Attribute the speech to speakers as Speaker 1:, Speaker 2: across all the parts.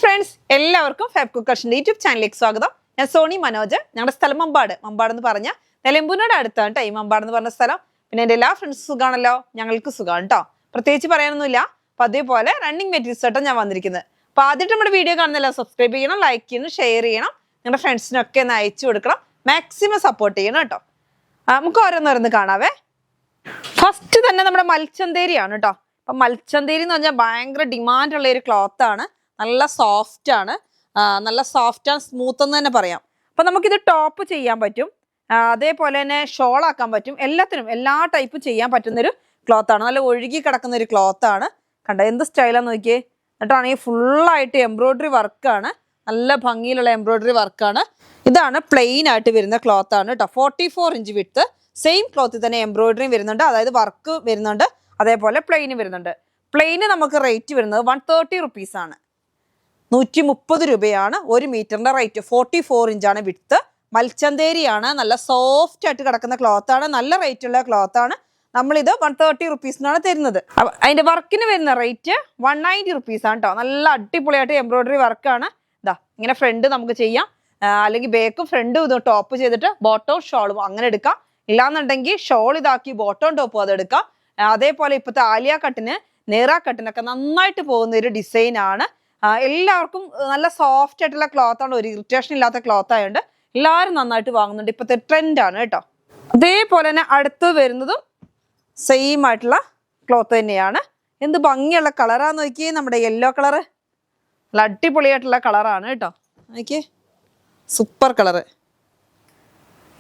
Speaker 1: Friends, എല്ലാവർക്കും fab കുക്കർസിന്റെ YouTube ചാനലിലേക്ക് സ്വാഗതം. ഞാൻ സോണി മനോജ്. ഞങ്ങളുടെ സ്ഥലം മമ്പാട് എന്ന് പറഞ്ഞാൽ നിലമ്പൂരിനോട് അടുത്താണ് കേട്ടോ ഈ മമ്പാട് എന്ന് പറഞ്ഞ സ്ഥലം. പിന്നെ എൻ്റെ എല്ലാ ഫ്രണ്ട്സ് സുഖമാണല്ലോ, ഞങ്ങൾക്ക് സുഖമാണ് കേട്ടോ. പ്രത്യേകിച്ച് പറയാനൊന്നുമില്ല. അപ്പം അതേപോലെ റണ്ണിങ് മെറ്റീരിയൽസ് ആയിട്ടാണ് ഞാൻ വന്നിരിക്കുന്നത്. അപ്പോൾ ആദ്യമായിട്ട് നമ്മുടെ വീഡിയോ കാണുന്നില്ല, സബ്സ്ക്രൈബ് ചെയ്യണം, ലൈക്ക് ചെയ്യണം, ഷെയർ ചെയ്യണം, നിങ്ങളുടെ ഫ്രണ്ട്സിനൊക്കെ ഒന്ന് അയച്ചു കൊടുക്കണം, മാക്സിമം സപ്പോർട്ട് ചെയ്യണം കേട്ടോ. നമുക്ക് ഓരോന്നോരോന്ന് കാണാവേ. ഫസ്റ്റ് തന്നെ നമ്മുടെ മൽച്ചന്തേരിയാണ് കേട്ടോ. അപ്പം മൽച്ചന്തേരി എന്ന് പറഞ്ഞാൽ ഭയങ്കര ഡിമാൻഡുള്ള ഒരു ക്ലോത്ത് ആണ്. നല്ല സോഫ്റ്റ് ആണ്, നല്ല സോഫ്റ്റ് ആൻഡ് സ്മൂത്ത് എന്ന് തന്നെ പറയാം. അപ്പം നമുക്കിത് ടോപ്പ് ചെയ്യാൻ പറ്റും, അതേപോലെ തന്നെ ഷോൾ ആക്കാൻ പറ്റും, എല്ലാത്തിനും എല്ലാ ടൈപ്പും ചെയ്യാൻ പറ്റുന്നൊരു ക്ലോത്ത് ആണ്. നല്ല ഒഴുകി കിടക്കുന്ന ഒരു ക്ലോത്ത് ആണ്. കണ്ടോ എന്ത് സ്റ്റൈലാന്ന് നോക്കിയേ. എന്നിട്ടാണെങ്കിൽ ഫുള്ളായിട്ട് എംബ്രോയിഡറി വർക്കാണ്, നല്ല ഭംഗിയിലുള്ള എംബ്രോയിഡറി വർക്കാണ്. ഇതാണ് പ്ലെയിൻ ആയിട്ട് വരുന്ന ക്ലോത്ത് ആണ് കേട്ടോ. 44 ഇഞ്ച് വിഡ്ത്ത്. സെയിം ക്ലോത്തിൽ തന്നെ എംബ്രോയിഡറിയും വരുന്നുണ്ട്, അതായത് വർക്ക് വരുന്നുണ്ട്, അതേപോലെ പ്ലെയിനും വരുന്നുണ്ട്. പ്ലെയിന് നമുക്ക് റേറ്റ് വരുന്നത് 130 റുപ്പീസാണ്, 130 രൂപയാണ് ഒരു മീറ്ററിന്റെ റേറ്റ്. 44 ഇഞ്ചാണ് വിഡ്ത്ത്. മൽച്ചന്തേരിയാണ്, നല്ല സോഫ്റ്റ് ആയിട്ട് കിടക്കുന്ന ക്ലോത്ത് ആണ്, നല്ല റേറ്റ് ഉള്ള ക്ലോത്ത് ആണ്. നമ്മളിത് 130 റുപ്പീസിനാണ് തരുന്നത്. അതിന്റെ വർക്കിന് വരുന്ന റേറ്റ് 190 റുപ്പീസാണ് കേട്ടോ. നല്ല അടിപൊളിയായിട്ട് എംബ്രോയിഡറി വർക്കാണ്. ഇതാ ഇങ്ങനെ ഫ്രണ്ട് നമുക്ക് ചെയ്യാം, അല്ലെങ്കിൽ ബേക്കും ഫ്രണ്ടും ഇത് ടോപ്പ് ചെയ്തിട്ട് ബോട്ടവും ഷോളും അങ്ങനെ എടുക്കാം. ഇല്ലാന്നുണ്ടെങ്കിൽ ഷോൾ ഇതാക്കി ബോട്ടവും ടോപ്പും അതെടുക്കാം. അതേപോലെ ഇപ്പോഴത്തെ ആലിയ കട്ടിന്, നേറ കട്ടിനൊക്കെ നന്നായിട്ട് പോകുന്ന ഒരു ഡിസൈൻ ആണ്. എല്ലാവർക്കും നല്ല സോഫ്റ്റ് ആയിട്ടുള്ള ക്ലോത്ത് ആണ്, ഒരു ഇറിറ്റേഷൻ ഇല്ലാത്ത ക്ലോത്ത് ആയതുകൊണ്ട് എല്ലാവരും നന്നായിട്ട് വാങ്ങുന്നുണ്ട്. ഇപ്പോഴത്തെ ട്രെൻഡാണ് കേട്ടോ. അതേപോലെ തന്നെ അടുത്ത് വരുന്നതും സെയിം ആയിട്ടുള്ള ക്ലോത്ത് തന്നെയാണ്. എന്ത് ഭംഗിയുള്ള കളറാന്ന് നോക്കിയേ, നമ്മുടെ യെല്ലോ കളറ്. നല്ല അടിപൊളിയായിട്ടുള്ള കളറാണ് കേട്ടോ. നോക്കിയേ, സൂപ്പർ കളറ്.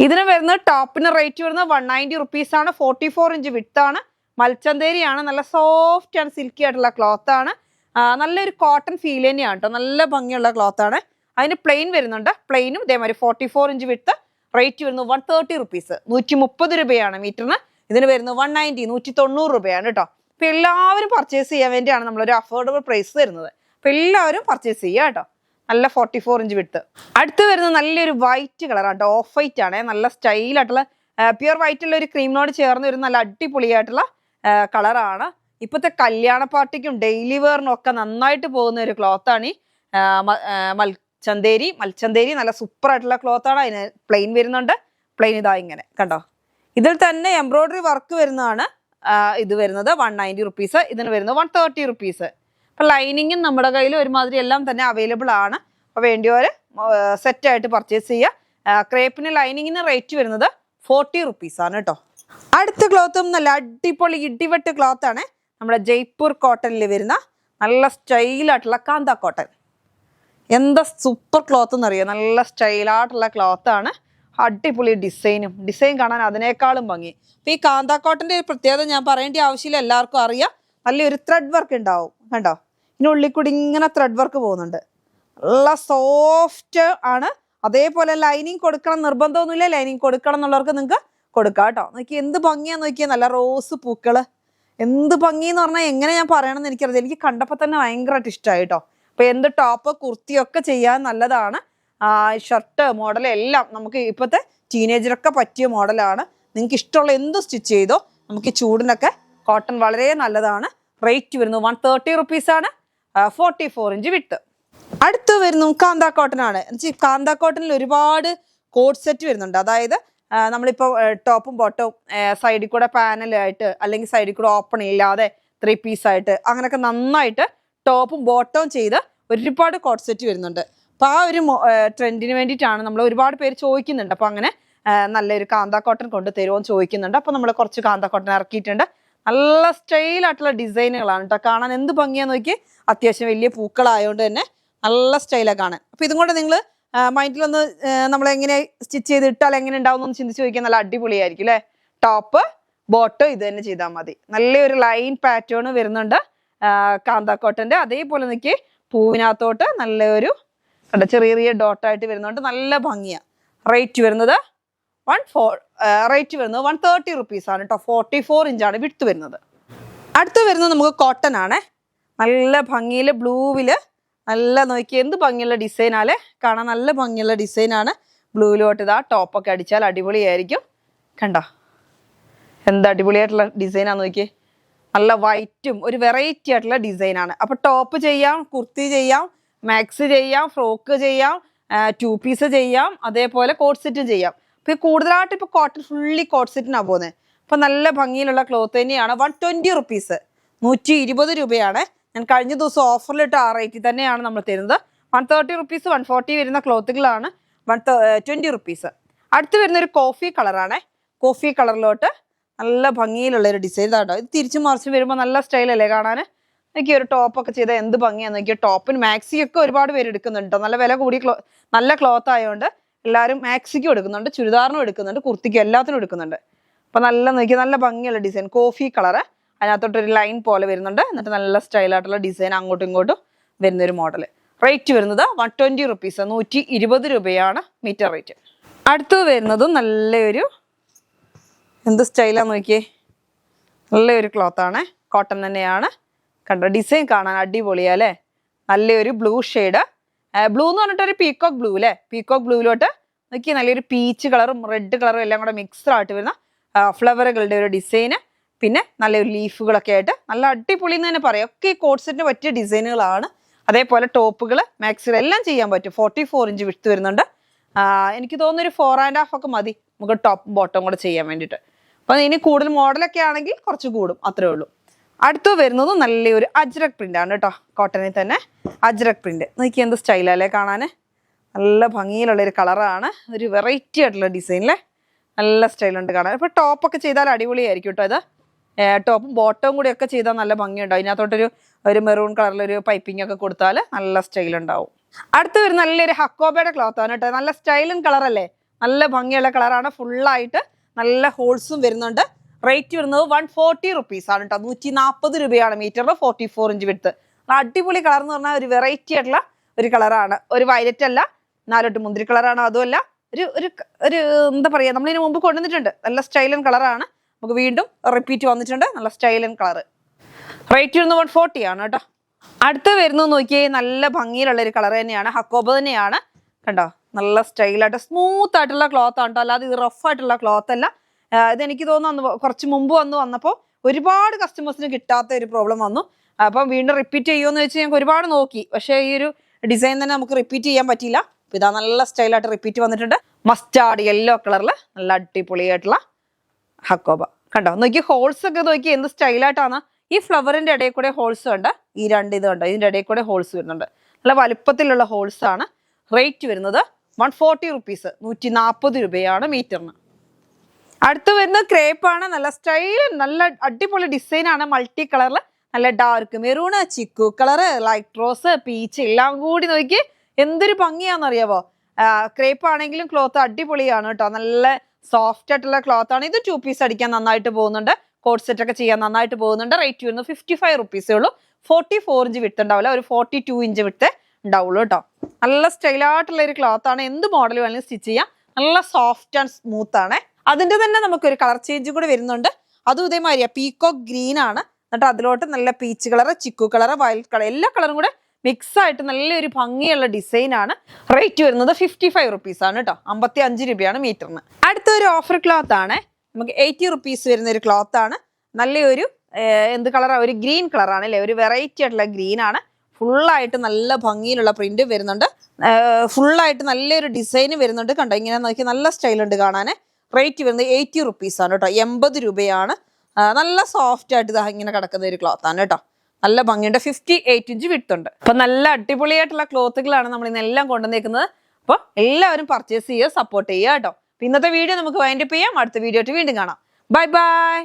Speaker 1: ഇതിന് വരുന്നത് ടോപ്പിന് റേറ്റ് വരുന്നത് 190 റുപ്പീസാണ്. 44 ഇഞ്ച് വിഡ്ത്താണ്. മൽച്ചന്തേരിയാണ്, നല്ല സോഫ്റ്റ് ആൻഡ് സിൽക്കി ആയിട്ടുള്ള ക്ലോത്ത് ആണ്. നല്ലൊരു കോട്ടൺ ഫീൽ തന്നെയാണ് കേട്ടോ. നല്ല ഭംഗിയുള്ള ക്ലോത്ത് ആണ്. അതിന് പ്ലെയിൻ വരുന്നുണ്ട്, പ്ലെയിനും ഇതേമാതിരി 44 ഇഞ്ച് വിഡ്ത്ത്. റേറ്റ് വരുന്നത് 130 റുപ്പീസ്, 130 രൂപയാണ് മീറ്ററിന്. ഇതിന് വരുന്നത് 190, 190 രൂപയാണ് കേട്ടോ. അപ്പൊ എല്ലാവരും പർച്ചേസ് ചെയ്യാൻ വേണ്ടിയാണ് നമ്മളൊരു അഫോർഡബിൾ പ്രൈസ് തരുന്നത്. അപ്പൊ എല്ലാവരും പർച്ചേസ് ചെയ്യുക കേട്ടോ. നല്ല 44 ഇഞ്ച് വിഡ്ത്ത്. അടുത്ത് വരുന്നത് നല്ലൊരു വൈറ്റ് കളറാണ് കേട്ടോ. ഓഫ് വൈറ്റ് ആണ്, നല്ല സ്റ്റൈലായിട്ടുള്ള പ്യുർ വൈറ്റ് ഉള്ള ഒരു ക്രീമിനോട് ചേർന്ന് വരുന്ന നല്ല അടിപൊളിയായിട്ടുള്ള കളറാണ്. ഇപ്പോഴത്തെ കല്യാണ പാർട്ടിക്കും ഡെയിലി വെയറിനും ഒക്കെ നന്നായിട്ട് പോകുന്ന ഒരു ക്ലോത്ത് ആണ് ഈ മൽച്ചന്തേരി. നല്ല സൂപ്പർ ആയിട്ടുള്ള ക്ലോത്ത് ആണ്. അതിന് പ്ലെയിൻ വരുന്നുണ്ട്. പ്ലെയിൻ ഇതാ ഇങ്ങനെ കണ്ടോ. ഇതിൽ തന്നെ എംബ്രോയിഡറി വർക്ക് വരുന്നതാണ്. ഇത് വരുന്നത് 190 റുപ്പീസ്, ഇതിന് വരുന്നത് 130 റുപ്പീസ്. അപ്പൊ ലൈനിങ്ങും നമ്മുടെ കയ്യിൽ ഒരുമാതിരി എല്ലാം തന്നെ അവൈലബിൾ ആണ്. അപ്പൊ വേണ്ടിയവര് സെറ്റായിട്ട് പർച്ചേസ് ചെയ്യുക. ക്രേപ്പിന് ലൈനിങ്ങിന് റേറ്റ് വരുന്നത് 40 റുപ്പീസാണ് കേട്ടോ. അടുത്ത ക്ലോത്തും നല്ല അടിപൊളി ഇടിവെട്ട് ക്ലോത്ത് ആണ്. നമ്മുടെ ജയ്പൂർ കോട്ടണിൽ വരുന്ന നല്ല സ്റ്റൈലായിട്ടുള്ള കാന്ത കോട്ടൺ. എന്താ സൂപ്പർ ക്ലോത്ത് എന്നറിയാം. നല്ല സ്റ്റൈലായിട്ടുള്ള ക്ലോത്ത് ആണ്. അടിപൊളി ഡിസൈൻ കാണാൻ അതിനേക്കാളും ഭംഗി. അപ്പൊ ഈ കാന്ത കോട്ടന്റെ ഒരു പ്രത്യേകത ഞാൻ പറയേണ്ട ആവശ്യമില്ല, എല്ലാവർക്കും അറിയാം. നല്ലൊരു ത്രെഡ് വർക്ക് ഉണ്ടാവും കണ്ടോ. ഇതിനുള്ളിൽ കൂടി ഇങ്ങനെ ത്രെഡ് വർക്ക് പോകുന്നുണ്ട്. നല്ല സോഫ്റ്റ് ആണ്. അതേപോലെ ലൈനിങ് കൊടുക്കണം നിർബന്ധമൊന്നുമില്ല, ലൈനിങ് കൊടുക്കണം എന്നുള്ളവർക്ക് നിങ്ങൾക്ക് കൊടുക്കാം കേട്ടോ. നോക്കി എന്ത് ഭംഗിയാന്ന് നോക്കിയാൽ, നല്ല റോസ് പൂക്കള്. എന്ത് ഭംഗി എന്ന് പറഞ്ഞാൽ എങ്ങനെ ഞാൻ പറയണമെന്ന് എനിക്കറിയാം. എനിക്ക് കണ്ടപ്പോൾ തന്നെ ഭയങ്കരമായിട്ട് ഇഷ്ടമായി കേട്ടോ. അപ്പൊ എന്ത് ടോപ്പ് കുർത്തിയൊക്കെ ചെയ്യാൻ നല്ലതാണ്. ഷർട്ട് മോഡൽ എല്ലാം നമുക്ക് ഇപ്പോഴത്തെ ടീനേജറൊക്കെ പറ്റിയ മോഡലാണ്. നിങ്ങൾക്ക് ഇഷ്ടമുള്ള എന്ത് സ്റ്റിച്ച് ചെയ്തോ. നമുക്ക് ചൂടിനൊക്കെ കോട്ടൺ വളരെ നല്ലതാണ്. റേറ്റ് വരുന്നത് 130 റുപ്പീസാണ്, 44 ഇഞ്ച് വിട്ട്. അടുത്ത് വരുന്നു കാന്ത കോട്ടൺ ആണ്. കാന്ത കോട്ടണിൽ ഒരുപാട് കോഡ് സെറ്റ് വരുന്നുണ്ട്. അതായത് നമ്മളിപ്പോൾ ടോപ്പും ബോട്ടവും സൈഡിൽ കൂടെ പാനലായിട്ട് അല്ലെങ്കിൽ സൈഡിൽ കൂടെ ഓപ്പൺ ഇല്ലാതെ 3 പീസായിട്ട് അങ്ങനെയൊക്കെ നന്നായിട്ട് ടോപ്പും ബോട്ടവും ചെയ്ത് ഒരുപാട് കോഡ് സെറ്റ് വരുന്നുണ്ട്. അപ്പോൾ ആ ഒരു ട്രെൻഡിന് വേണ്ടിയിട്ടാണ് നമ്മൾ ഒരുപാട് പേര് ചോദിക്കുന്നുണ്ട്. അപ്പോൾ അങ്ങനെ നല്ലൊരു കാന്ത കോട്ടൺ കൊണ്ട് തരുമോ എന്ന് ചോദിക്കുന്നുണ്ട്. അപ്പോൾ നമ്മൾ കുറച്ച് കാന്ത കോട്ടൺ ഇറക്കിയിട്ടുണ്ട്. നല്ല സ്റ്റൈലായിട്ടുള്ള ഡിസൈനുകളാണ് കേട്ടോ. കാണാൻ എന്ത് ഭംഗിയാന്ന് നോക്കി. അത്യാവശ്യം വലിയ പൂക്കളായതുകൊണ്ട് തന്നെ നല്ല സ്റ്റൈലാണ് കാണാൻ. അപ്പോൾ ഇതും കൂടെ നിങ്ങൾ മൈൻഡിലൊന്ന് നമ്മളെങ്ങനെ സ്റ്റിച്ച് ചെയ്ത് ഇട്ടാൽ എങ്ങനെ ഉണ്ടാവും എന്ന് ചിന്തിച്ച് ചോദിക്കാൻ നല്ല അടിപൊളിയായിരിക്കും അല്ലേ. ടോപ്പ് ബോട്ടം ഇത് തന്നെ ചെയ്താൽ മതി. നല്ലൊരു ലൈൻ പാറ്റേൺ വരുന്നുണ്ട് കാന്ത കോട്ടന്റെ. അതേപോലെ നോക്കി പൂവിനകത്തോട്ട് നല്ലൊരു ചെറിയ ചെറിയ ഡോട്ടായിട്ട് വരുന്നുണ്ട്. നല്ല ഭംഗിയാണ്. റേറ്റ് വരുന്നത് 130 റുപ്പീസാണ് കേട്ടോ. 44 ഇഞ്ചാണ് വിഡ്ത്ത് വരുന്നത്. അടുത്ത് വരുന്നത് നമുക്ക് കോട്ടൺ ആണ്. നല്ല ഭംഗിയിൽ ബ്ലൂവില് നല്ല നോക്കി എന്ത് ഭംഗിയുള്ള ഡിസൈനാലേ. കാണാൻ നല്ല ഭംഗിയുള്ള ഡിസൈനാണ്. ബ്ലൂവിലോട്ട് ഇതാ ടോപ്പൊക്കെ അടിച്ചാൽ അടിപൊളിയായിരിക്കും. കണ്ടോ എന്താ അടിപൊളിയായിട്ടുള്ള ഡിസൈനാന്ന് നോക്കിയേ. നല്ല വൈറ്റും ഒരു വെറൈറ്റി ആയിട്ടുള്ള ഡിസൈനാണ്. അപ്പൊ ടോപ്പ് ചെയ്യാം, കുർത്തി ചെയ്യാം, മാക്സി ചെയ്യാം, ഫ്രോക്ക് ചെയ്യാം, 2 പീസ് ചെയ്യാം, അതേപോലെ കോട്ട് സെറ്റും ചെയ്യാം. അപ്പൊ കൂടുതലായിട്ട് ഇപ്പൊ കോട്ടൺ ഫുള്ളി കോട്ട് സെറ്റിനാണ് പോകുന്നത്. അപ്പൊ നല്ല ഭംഗിയിലുള്ള ക്ലോത്ത് തന്നെയാണ്. 120 റുപ്പീസ്, 120 രൂപയാണ്. ഞാൻ കഴിഞ്ഞ ദിവസം ഓഫറിലിട്ട് ആ റേറ്റിൽ തന്നെയാണ് നമ്മൾ തരുന്നത്. 130 റുപ്പീസ് 140 വരുന്ന ക്ലോത്തുകളാണ് 120 റുപ്പീസ്. അടുത്ത് വരുന്ന ഒരു കോഫി കളറാണ്. കോഫി കളറിലോട്ട് നല്ല ഭംഗിയിലുള്ള ഒരു ഡിസൈൻ ഇതാട്ടോ. ഇത് തിരിച്ചു മറിച്ച് വരുമ്പോൾ നല്ല സ്റ്റൈലല്ലേ കാണാൻ. എനിക്ക് ഒരു ടോപ്പൊക്കെ ചെയ്താൽ എന്ത് ഭംഗിയാന്ന് നോക്കിയാൽ. ടോപ്പിന് മാക്സിയൊക്കെ ഒരുപാട് പേര് എടുക്കുന്നുണ്ട്. നല്ല വില കൂടി നല്ല ക്ലോത്ത് ആയതുകൊണ്ട് എല്ലാവരും മാക്സിക്കും എടുക്കുന്നുണ്ട്, ചുരിദാറിനും എടുക്കുന്നുണ്ട്, കുർത്തിക്കും എല്ലാത്തിനും എടുക്കുന്നുണ്ട്. അപ്പൊ നല്ല നോക്കിയാൽ നല്ല ഭംഗിയുള്ള ഡിസൈൻ കോഫി കളറ്. അതിനകത്തോട്ടൊരു ലൈൻ പോലെ വരുന്നുണ്ട്. എന്നിട്ട് നല്ല സ്റ്റൈലായിട്ടുള്ള ഡിസൈൻ അങ്ങോട്ടും ഇങ്ങോട്ടും വരുന്നൊരു മോഡൽ. റേറ്റ് വരുന്നത് 120 റുപ്പീസ്, 120 രൂപയാണ് മീറ്റർ റേറ്റ്. അടുത്ത് വരുന്നതും നല്ലൊരു എന്ത് സ്റ്റൈലാന്ന് നോക്കിയേ. നല്ലൊരു ക്ലോത്താണ്, കോട്ടൺ തന്നെയാണ്. കണ്ടോ ഡിസൈൻ കാണാൻ അടിപൊളിയാ അല്ലേ. നല്ലൊരു ബ്ലൂ ഷെയ്ഡ്, ബ്ലൂ എന്ന് പറഞ്ഞിട്ടൊരു പീക്കോക്ക് ബ്ലൂ അല്ലേ. പീക്കോക്ക് ബ്ലൂവിലോട്ട് നോക്കി നല്ലൊരു പീച്ച് കളറും റെഡ് കളറും എല്ലാം കൂടെ മിക്സ്ഡ് ആയിട്ട് വരുന്ന ഫ്ലവറുകളുടെ ഒരു ഡിസൈന്. പിന്നെ നല്ലൊരു ലീഫുകളൊക്കെ ആയിട്ട് നല്ല അടിപൊളി എന്ന് തന്നെ പറയാം. ഒക്കെ ഈ കോട്ട് സെറ്റിന് പറ്റിയ ഡിസൈനുകളാണ്. അതേപോലെ ടോപ്പുകൾ മാക്സികൾ എല്ലാം ചെയ്യാൻ പറ്റും. 44 ഇഞ്ച് വിട്ട് വരുന്നുണ്ട്. എനിക്ക് തോന്നുന്നു ഒരു 4.5 ഒക്കെ മതി നമുക്ക് ടോപ്പ് ബോട്ടം കൂടെ ചെയ്യാൻ വേണ്ടിയിട്ട്. അപ്പം ഇനി കൂടുതൽ മോഡലൊക്കെ ആണെങ്കിൽ കുറച്ച് കൂടും, അത്രേ ഉള്ളൂ. അടുത്ത് വരുന്നത് നല്ലൊരു അജ്രക് പ്രിന്റ് ആണ് കേട്ടോ. കോട്ടണിൽ തന്നെ അജ്രക് പ്രിന്റ് നോക്കി എന്ത് സ്റ്റൈലല്ലേ കാണാൻ. നല്ല ഭംഗിയിലുള്ളൊരു കളറാണ്, ഒരു വെറൈറ്റി ആയിട്ടുള്ള ഡിസൈനിലെ നല്ല സ്റ്റൈലുണ്ട് കാണാൻ. ഇപ്പോൾ ടോപ്പൊക്കെ ചെയ്താൽ അടിപൊളിയായിരിക്കും കേട്ടോ. ഇത് ടോപ്പും ബോട്ടവും കൂടി ഒക്കെ ചെയ്താൽ നല്ല ഭംഗിയുണ്ടാവും. ഇതിനകത്തോട്ടൊരു മെറൂൺ കളറിലൊരു പൈപ്പിംഗ് ഒക്കെ കൊടുത്താൽ നല്ല സ്റ്റൈൽ ഉണ്ടാവും. അടുത്ത് വരുന്ന നല്ലൊരു ഹക്കോബയുടെ ക്ലോത്ത് ആണ് കേട്ടോ. നല്ല സ്റ്റൈലൻ കളറല്ലേ, നല്ല ഭംഗിയുള്ള കളറാണ്. ഫുള്ളായിട്ട് നല്ല ഹോൾസും വരുന്നുണ്ട്. റേറ്റ് വരുന്നത് 140 റുപ്പീസ് ആണ് കേട്ടോ. 140 രൂപയാണ് മീറ്ററിൽ. 44 ഇഞ്ച് വിട്ട്. അടിപൊളി കളർ എന്ന് പറഞ്ഞാൽ ഒരു വെറൈറ്റി ആയിട്ടുള്ള ഒരു കളറാണ്. ഒരു വയലറ്റ് അല്ല, നാലോട്ട് മുന്തിരി കളറാണ്. അതുമല്ല ഒരു ഒരു എന്താ പറയുക, നമ്മളിതിന് മുമ്പ് കൊണ്ടുവന്നിട്ടുണ്ട്. നല്ല സ്റ്റൈലൻ കളറാണ്. നമുക്ക് വീണ്ടും റിപ്പീറ്റ് വന്നിട്ടുണ്ട്. നല്ല സ്റ്റൈലൻ കളർ. റേറ്റ് വരുന്നത് 140 ആണ് കേട്ടോ. അടുത്ത് വരുന്നത് നോക്കിയേ, നല്ല ഭംഗിയിലുള്ള ഒരു കളർ തന്നെയാണ്. ഹക്കോബ തന്നെയാണ്. കണ്ടോ നല്ല സ്റ്റൈലായിട്ട് സ്മൂത്ത് ആയിട്ടുള്ള ക്ലോത്ത് ആണ് കേട്ടോ. അല്ലാതെ ഇത് റഫ് ആയിട്ടുള്ള ക്ലോത്ത് അല്ല. ഇതെനിക്ക് തോന്നുന്നു കുറച്ച് മുമ്പ് വന്നപ്പോൾ ഒരുപാട് കസ്റ്റമേഴ്സിന് കിട്ടാത്ത ഒരു പ്രോബ്ലം വന്നു. അപ്പം വീണ്ടും റിപ്പീറ്റ് ചെയ്യുമെന്ന് വെച്ച് ഞങ്ങൾക്ക് ഒരുപാട് നോക്കി. പക്ഷേ ഈ ഒരു ഡിസൈൻ തന്നെ നമുക്ക് റിപ്പീറ്റ് ചെയ്യാൻ പറ്റിയില്ല. അപ്പം ഇതാ നല്ല സ്റ്റൈലായിട്ട് റിപ്പീറ്റ് വന്നിട്ടുണ്ട്. മസ്റ്റാർഡ് യെല്ലോ കളറിൽ നല്ല അടിപൊളിയായിട്ടുള്ള ഹക്കോബ. കണ്ടോ നോക്കി ഹോൾസ് ഒക്കെ നോക്കി എന്ത് സ്റ്റൈലായിട്ടാണ്. ഈ ഫ്ലവറിന്റെ ഇടയിൽ കൂടെ ഹോൾസ് ഉണ്ട്. ഈ രണ്ട് ഇത് കണ്ടോ, ഇതിന്റെ ഇടയിൽ കൂടെ ഹോൾസ് വരുന്നുണ്ട്. നല്ല വലുപ്പത്തിലുള്ള ഹോൾസ് ആണ്. റേറ്റ് വരുന്നത് 140 റുപ്പീസ്, 140 രൂപയാണ് മീറ്ററിന്. അടുത്ത് വരുന്നത് ക്രേപ്പാണ്. നല്ല സ്റ്റൈൽ, നല്ല അടിപൊളി ഡിസൈൻ ആണ്. മൾട്ടി കളറിൽ നല്ല dark maroon, chikoo colour, light rose, peach എല്ലാം കൂടി നോക്കി എന്തൊരു ഭംഗിയാണെന്നറിയാവോ. ക്രേപ്പ് ആണെങ്കിലും ക്ലോത്ത് അടിപൊളിയാണ് കേട്ടോ. നല്ല സോഫ്റ്റ് ആയിട്ടുള്ള ക്ലോത്ത് ആണ്. ഇത് 2 പീസ് അടിക്കാൻ നന്നായിട്ട് പോകുന്നുണ്ട്. കോട്ട് സെറ്റ് ഒക്കെ ചെയ്യാൻ നന്നായിട്ട് പോകുന്നുണ്ട്. റേറ്റ് വരുന്നത് 55 റുപ്പീസേ ഉള്ളൂ. 44 ഇഞ്ച് വിട്ട് ഉണ്ടാവില്ല, ഒരു 42 ഇഞ്ച് വിട്ട് ഉണ്ടാവുള്ളൂ കേട്ടോ. നല്ല സ്റ്റൈലായിട്ടുള്ള ഒരു ക്ലോത്ത് ആണ്. എന്ത് മോഡൽ വേണമെങ്കിലും സ്റ്റിച്ച് ചെയ്യാം. നല്ല സോഫ്റ്റ് ആൻഡ് സ്മൂത്ത് ആണ്. അതിന്റെ തന്നെ നമുക്കൊരു കളർ ചേഞ്ച് കൂടി വരുന്നുണ്ട്. അതും ഇതേമാതിരിയാ, പീക്കോക്ക് ഗ്രീൻ ആണ്. എന്നിട്ട് അതിലോട്ട് നല്ല peach colour, chikoo colour, violet colour എല്ലാ കളറും കൂടെ മിക്സ് ആയിട്ട് നല്ലൊരു ഭംഗിയുള്ള ഡിസൈൻ ആണ്. റേറ്റ് വരുന്നത് 55 റുപ്പീസ് ആണ് കേട്ടോ. 55 രൂപയാണ് മീറ്ററിന്. അടുത്തൊരു ഓഫർ ക്ലോത്ത് ആണ്. നമുക്ക് 80 റുപ്പീസ് വരുന്ന ഒരു ക്ലോത്ത് ആണ്. നല്ലൊരു എന്ത് കളറാണ്, ഒരു ഗ്രീൻ കളറാണ് അല്ലേ. ഒരു വെറൈറ്റി ആയിട്ടുള്ള ഗ്രീൻ ആണ്. ഫുള്ളായിട്ട് നല്ല ഭംഗിയിലുള്ള പ്രിന്റ് വരുന്നുണ്ട്. ഫുള്ളായിട്ട് നല്ലൊരു ഡിസൈൻ വരുന്നുണ്ട്. കണ്ടോ ഇങ്ങനെ നോക്കി നല്ല സ്റ്റൈലുണ്ട് കാണാൻ. റേറ്റ് വരുന്നത് 80 റുപ്പീസ് ആണ് കേട്ടോ. 80 രൂപയാണ്. നല്ല സോഫ്റ്റ് ആയിട്ട് ഇങ്ങനെ കിടക്കുന്ന ഒരു ക്ലോത്ത് ആണ് കേട്ടോ. നല്ല ഭംഗിയുണ്ട്. 58 ഇഞ്ച് വിട്ടുണ്ട്. അപ്പൊ നല്ല അടിപൊളിയായിട്ടുള്ള ക്ലോത്തുകളാണ് നമ്മൾ ഇന്നെല്ലാം കൊണ്ടുവന്നേക്കുന്നത്. അപ്പോൾ എല്ലാവരും പർച്ചേസ് ചെയ്യുക, സപ്പോർട്ട് ചെയ്യുക കേട്ടോ. ഇന്നത്തെ വീഡിയോ നമുക്ക് വൈൻഡപ്പ് ചെയ്യാം. അടുത്ത വീഡിയോ ആയിട്ട് വീണ്ടും കാണാം. Bye bye.